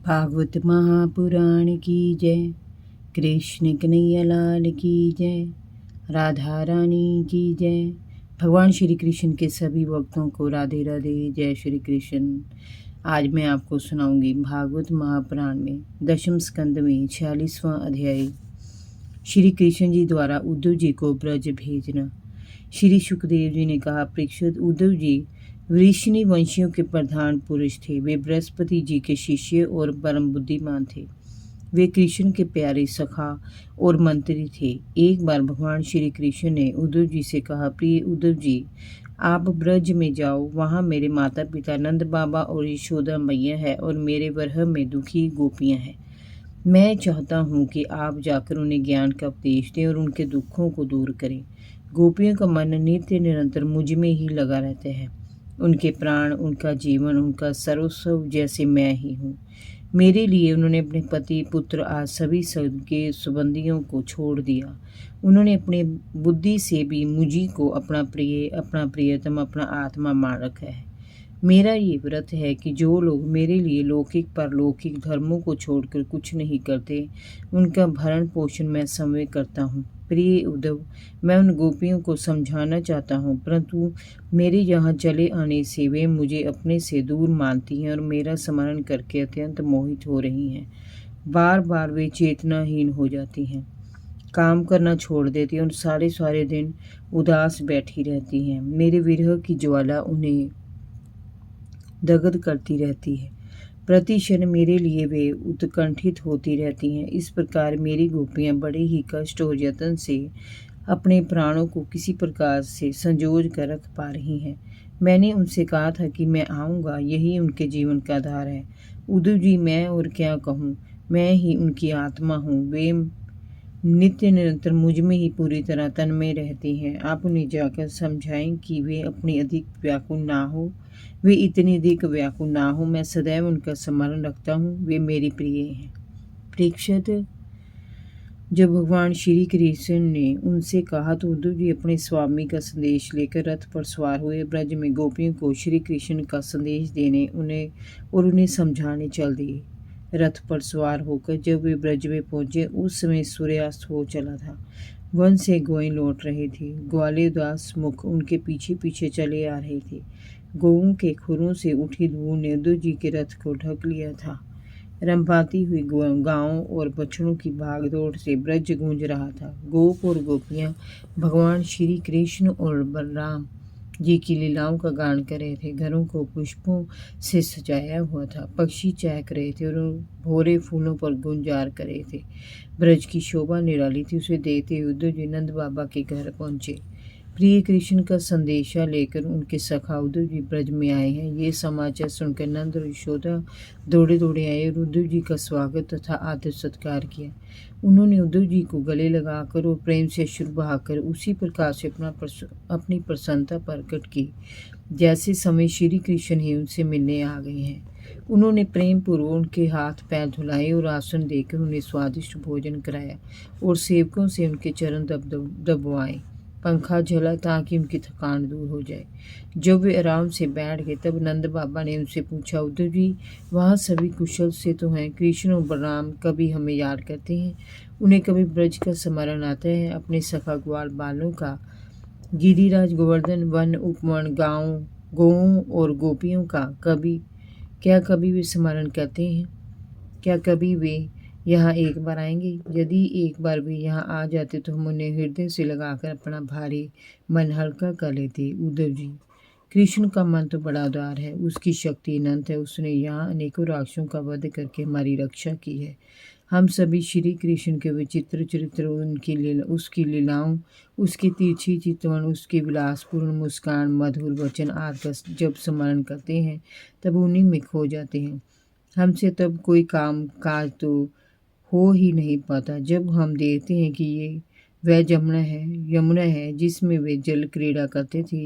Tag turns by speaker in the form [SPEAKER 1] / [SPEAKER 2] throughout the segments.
[SPEAKER 1] भागवत महापुराण की जय। कृष्ण कन्हैया लाल की जय। राधा रानी की जय। भगवान श्री कृष्ण के सभी भक्तों को राधे राधे, जय श्री कृष्ण। आज मैं आपको सुनाऊंगी भागवत महापुराण में दशम स्कंद में 46वां अध्याय, श्री कृष्ण जी द्वारा उद्धव जी को ब्रज भेजना। श्री सुखदेव जी ने कहा, परीक्षित, उद्धव जी वृष्णि वंशियों के प्रधान पुरुष थे। वे बृहस्पति जी के शिष्य और परम बुद्धिमान थे। वे कृष्ण के प्यारे सखा और मंत्री थे। एक बार भगवान श्री कृष्ण ने उद्धव जी से कहा, प्रिय उद्धव जी, आप ब्रज में जाओ। वहाँ मेरे माता पिता नंद बाबा और यशोदा मैया है और मेरे वरह में दुखी गोपियाँ हैं। मैं चाहता हूँ कि आप जाकर उन्हें ज्ञान का उपदेश दें और उनके दुखों को दूर करें। गोपियों का मन नित्य निरंतर मुझ में ही लगा रहता है। उनके प्राण, उनका जीवन, उनका सर्वस्व जैसे मैं ही हूँ। मेरे लिए उन्होंने अपने पति, पुत्र आज सभी के संबंधियों को छोड़ दिया। उन्होंने अपनी बुद्धि से भी मुझी को अपना प्रिय, अपना प्रियतम, अपना आत्मा मान रखा है। मेरा ये व्रत है कि जो लोग मेरे लिए लौकिक परलौकिक धर्मों को छोड़कर कुछ नहीं करते, उनका भरण पोषण मैं स्वयं करता हूँ। प्रिय उद्धव, मैं उन गोपियों को समझाना चाहता हूँ, परंतु मेरे यहाँ चले आने से वे मुझे अपने से दूर मानती हैं और मेरा स्मरण करके अत्यंत मोहित हो रही हैं। बार बार वे चेतनाहीन हो जाती हैं, काम करना छोड़ देती हैं और सारे सारे दिन उदास बैठी रहती हैं। मेरे विरह की ज्वाला उन्हें दग्ध करती रहती है। प्रति क्षण मेरे लिए वे उत्कंठित होती रहती हैं। इस प्रकार मेरी गोपियां बड़े ही कष्ट और यत्न से अपने प्राणों को किसी प्रकार से संजोज कर रख पा रही हैं। मैंने उनसे कहा था कि मैं आऊँगा, यही उनके जीवन का आधार है। उद्धव जी, मैं और क्या कहूँ, मैं ही उनकी आत्मा हूँ। वे नित्य निरंतर मुझ में ही पूरी तरह तन्मय रहती हैं। आप उन्हें जाकर समझाएं कि वे अपनी अधिक व्याकुल ना हो, वे इतनी अधिक व्याकुल ना हो। मैं सदैव उनका स्मरण रखता हूँ, वे मेरी प्रिय हैं। परीक्षित, जब भगवान श्री कृष्ण ने उनसे कहा तो उद्धव जी अपने स्वामी का संदेश लेकर रथ पर सवार हुए। ब्रज में गोपियों को श्री कृष्ण का संदेश देने उन्हें समझाने चल दिए। रथ पर सवार होकर जब वे ब्रज में पहुंचे, उस समय सूर्यास्त हो चला था। वन से गौएं लौट रही थी। ग्वाले उदास मुख उनके पीछे पीछे चले आ रहे थे। गौओं के खुरों से उठी धूल ने उद्धव जी के रथ को ढक लिया था। रंभाती हुई गांवों और बछड़ों की भागदौड़ से ब्रज गूंज रहा था। गोप और गोपियां भगवान श्री कृष्ण और बलराम जी की लीलाओं का गान कर रहे थे। घरों को पुष्पों से सजाया हुआ था। पक्षी चहक रहे थे और भोरे फूलों पर गुंजार कर रहे थे। ब्रज की शोभा निराली थी। उसे देखते हुए उद्धव जी नंद बाबा के घर पहुंचे। प्रिय कृष्ण का संदेशा लेकर उनके सखा उद्धव जी ब्रज में आए हैं। ये समाचार सुनकर नंद और यशोदा दौड़े दौड़े आए और उद्धव जी का स्वागत तथा आदर सत्कार किया। उन्होंने उद्धव जी को गले लगाकर और प्रेम से अश्रु बहाकर उसी प्रकार से अपनी प्रसन्नता प्रकट की जैसे समय श्री कृष्ण ही उनसे मिलने आ गए हैं। उन्होंने प्रेम पूर्वक उनके हाथ पैर धुलाए और आसन देकर उन्हें स्वादिष्ट भोजन कराया और सेवकों से उनके चरण दबवाए, पंखा झला ताकि उनकी थकान दूर हो जाए। जब वे आराम से बैठ गए तब नंद बाबा ने उनसे पूछा, उद्धव जी, वहाँ सभी कुशल से तो हैं? कृष्ण और बलराम कभी हमें याद करते हैं? उन्हें कभी ब्रज का स्मरण आता है? अपने सखा ग्वाल बालों का, गिरिराज गोवर्धन, वन उपवन, गाँव गौओं और गोपियों का कभी वे स्मरण करते हैं? क्या कभी वे यहाँ एक बार आएंगे? यदि एक बार वे यहाँ आ जाते तो हम उन्हें हृदय से लगाकर अपना भारी मन हल्का कर लेते। उद्धव जी, कृष्ण का मन तो बड़ा उदार है, उसकी शक्ति अनंत है। उसने यहाँ अनेकों राक्षसों का वध करके हमारी रक्षा की है। हम सभी श्री कृष्ण के विचित्र चरित्र, उसकी लीलाओं, उसकी तिरछी चितवन, उसके विलासपूर्ण मुस्कान, मधुर वचन आदि का जब स्मरण करते हैं तब उन्हीं में खो जाते हैं। हमसे तब कोई काम काज तो हो ही नहीं पाता जब हम देखते हैं कि ये वह यमुना है जिसमें वे जल क्रीड़ा करते थे।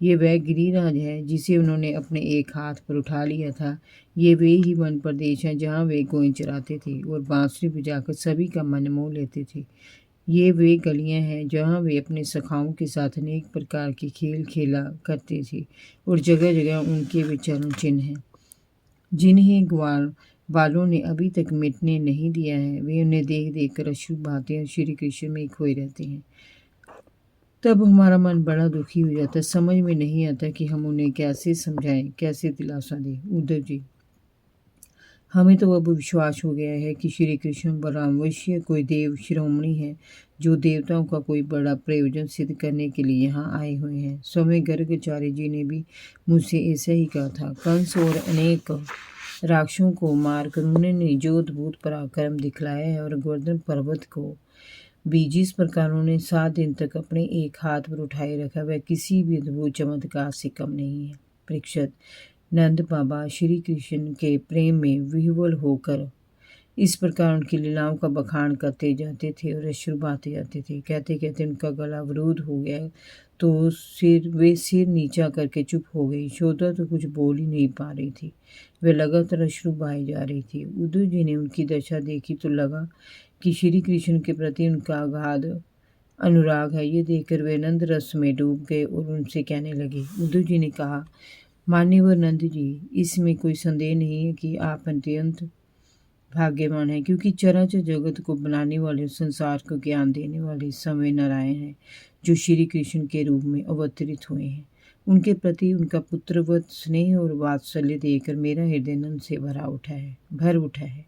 [SPEAKER 1] ये वह गिरिराज है जिसे उन्होंने अपने एक हाथ पर उठा लिया था। ये वे ही वन प्रदेश हैं जहाँ वे गोएं चराते थे और बांसुरी बजाकर सभी का मन मोह लेते थे। ये वे गलियाँ हैं जहाँ वे अपने सखाओं के साथ अनेक प्रकार के खेल खेला करते थे और जगह जगह उनके वे चरण चिन्ह हैं जिन्हें बालों ने अभी तक मिटने नहीं दिया है। वे उन्हें देख देख कर अश्रु बहाते हैं और श्री कृष्ण में खोए रहते हैं। तब हमारा मन बड़ा दुखी हो जाता है। समझ में नहीं आता कि हम उन्हें कैसे समझाएं, कैसे दिलासा दें। उद्धव जी, हमें तो अब विश्वास हो गया है कि श्री कृष्ण बलराम अवश्य कोई देव शिरोमणि है, जो देवताओं का कोई बड़ा प्रयोजन सिद्ध करने के लिए यहाँ आए हुए हैं। स्वामी गर्गाचार्य जी ने भी मुझसे ऐसा ही कहा था। कंस और अनेक राक्षसों को मारकर उन्होंने जो अद्भुत पराक्रम दिखलाया है और गोवर्धन पर्वत को भी जिस प्रकार उन्होंने 7 दिन तक अपने एक हाथ पर उठाए रखा, वह किसी भी अद्भुत चमत्कार से कम नहीं है। परीक्षित, नंद बाबा श्री कृष्ण के प्रेम में विह्वल होकर इस प्रकार उनकी लीलाओं का बखान करते जाते थे और अश्रु बहाते जाते थे। कहते कहते उनका गला अवरुद्ध हो गया तो वे सिर नीचा करके चुप हो गई। यशोदा तो कुछ बोल ही नहीं पा रही थी, वे लगातार अश्रु बहाई जा रही थी। उद्धव जी ने उनकी दशा देखी तो लगा कि श्री कृष्ण के प्रति उनका अगाध अनुराग है। ये देखकर वे नंद रस में डूब गए और उनसे कहने लगे। उद्धव जी ने कहा, मान्यवर नंद जी, इसमें कोई संदेह नहीं है कि आप अत्यंत भाग्यवान हैं, क्योंकि चराचर जगत को बनाने वाले, संसार को ज्ञान देने वाले समय नारायण हैं, जो श्री कृष्ण के रूप में अवतरित हुए हैं। उनके प्रति उनका पुत्रवत स्नेह और वात्सल्य देकर मेरा हृदय नंद से भर उठा है।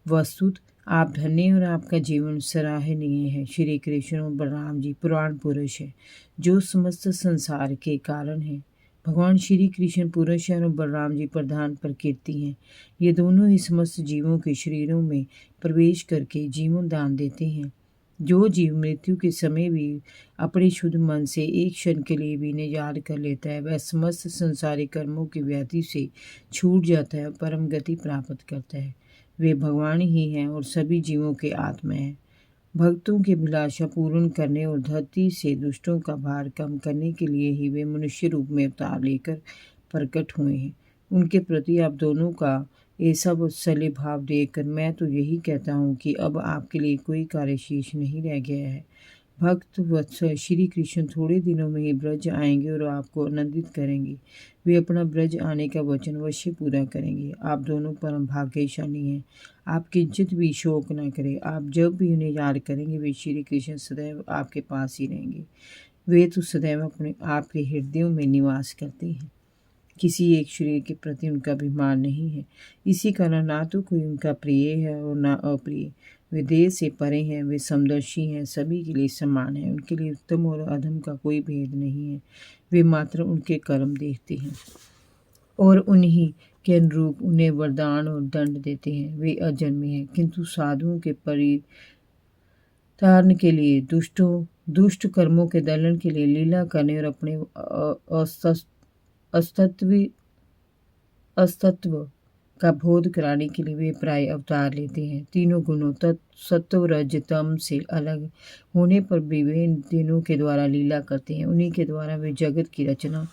[SPEAKER 1] वस्तुत आप धन्य और आपका जीवन सराहनीय है। श्री कृष्ण और बलराम जी पुराण पुरुष है, जो समस्त संसार के कारण हैं। भगवान श्री कृष्ण पुरुष हैं और बलराम जी प्रधान प्रकृति हैं। ये दोनों ही समस्त जीवों के शरीरों में प्रवेश करके जीवन दान देते हैं। जो जीव मृत्यु के समय भी अपने शुद्ध मन से एक क्षण के लिए भी इन्हें याद कर लेता है, वह समस्त संसारिक कर्मों की व्याधि से छूट जाता है और परम गति प्राप्त करता है। वे भगवान ही हैं और सभी जीवों के आत्मा हैं। भक्तों की अभिलाषा पूर्ण करने और धरती से दुष्टों का भार कम करने के लिए ही वे मनुष्य रूप में अवतार लेकर प्रकट हुए हैं। उनके प्रति आप दोनों का ऐसा वात्सल्य भाव देखकर मैं तो यही कहता हूँ कि अब आपके लिए कोई कार्य शेष नहीं रह गया है। भक्त वत्सल श्री कृष्ण थोड़े दिनों में ही ब्रज आएंगे और आपको आनंदित करेंगे। वे अपना ब्रज आने का वचन अवश्य पूरा करेंगे। आप दोनों परम भाग्यशाली हैं। आप किंचित भी शोक न करें। आप जब भी उन्हें याद करेंगे, वे श्री कृष्ण सदैव आपके पास ही रहेंगे। वे तो सदैव अपने आपके हृदयों में निवास करते हैं। किसी एक शरीर के प्रति उनका अभिमान नहीं है। इसी कारण ना तो कोई उनका प्रिय है और ना अप्रिय। वे देह से परे हैं, वे समदर्शी हैं, सभी के लिए समान हैं। उनके लिए उत्तम और अधम का कोई भेद नहीं है। वे मात्र उनके कर्म देखते हैं और उन्हीं के अनुरूप उन्हें वरदान और दंड देते हैं। वे अजन्मे हैं, किंतु साधुओं के परितारण के लिए, दुष्ट कर्मों के दलन के लिए, लीला करने और अपने अस्तित्व का बोध कराने के लिए वे प्राय अवतार लेते हैं। तीनों गुणों सत्व रज तम से अलग होने पर भी वे इन तीनों के द्वारा लीला करते हैं। उन्हीं के द्वारा वे जगत की रचना,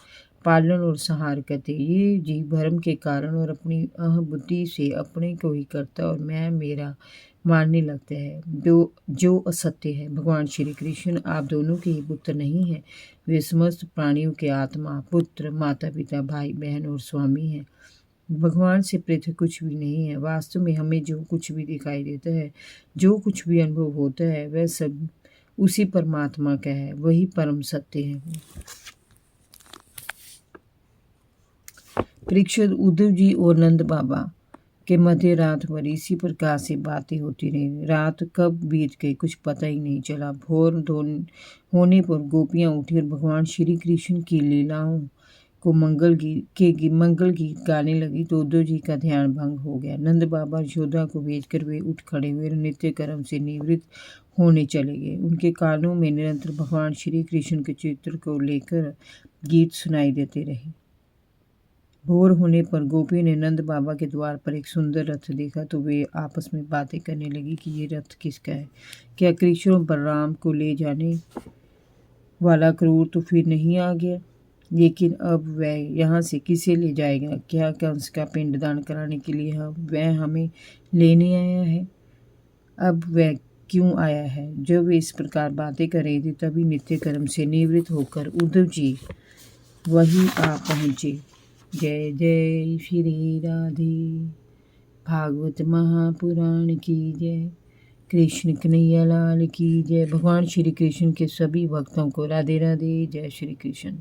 [SPEAKER 1] पालन और संहार करते हैं। ये जीव भ्रम के कारण और अपनी बुद्धि से अपने को ही करता और मैं मेरा मानने लगता है, जो असत्य है। भगवान श्री कृष्ण आप दोनों के ही पुत्र नहीं हैं। वे समस्त प्राणियों के आत्मा, पुत्र, माता पिता, भाई बहन और स्वामी हैं। भगवान से पृथक कुछ भी नहीं है। वास्तव में हमें जो कुछ भी दिखाई देता है, जो कुछ भी अनुभव होता है, वह सब उसी परमात्मा का है। वही परम सत्य है। परीक्षित, उद्धव जी और नंद बाबा के मध्य रात भर इसी प्रकार से बातें होती रही। रात कब बीत गई कुछ पता ही नहीं चला। भोर होने पर गोपियां उठी और भगवान श्री कृष्ण की लीलाओं को मंगल गीत गाने लगी तो उद्धव जी का ध्यान भंग हो गया। नंद बाबा यशोदा को भेजकर वे उठ खड़े हुए नित्य कर्म से निवृत्त होने चले गए। उनके कानों में निरंतर भगवान श्री कृष्ण के चित्र को लेकर गीत सुनाई देते रहे। भोर होने पर गोपी ने नंद बाबा के द्वार पर एक सुंदर रथ देखा तो वे आपस में बातें करने लगी कि ये रथ किसका है। क्या कृष्ण और बलराम को ले जाने वाला क्रूर तो फिर नहीं आ गया? लेकिन अब वह यहाँ से किसे ले जाएगा? क्या कंस का पिंडदान कराने के लिए वह हमें लेने आया है? अब वह क्यों आया है? जब वे इस प्रकार बातें कर रही थी तभी नित्य कर्म से निवृत्त होकर उद्धव जी वही आ पहुँचे। जय जय श्री राधे। भागवत महापुराण की जय। कृष्ण कन्हैया लाल की जय। भगवान श्री कृष्ण के सभी भक्तों को राधे राधे। जय श्री कृष्ण।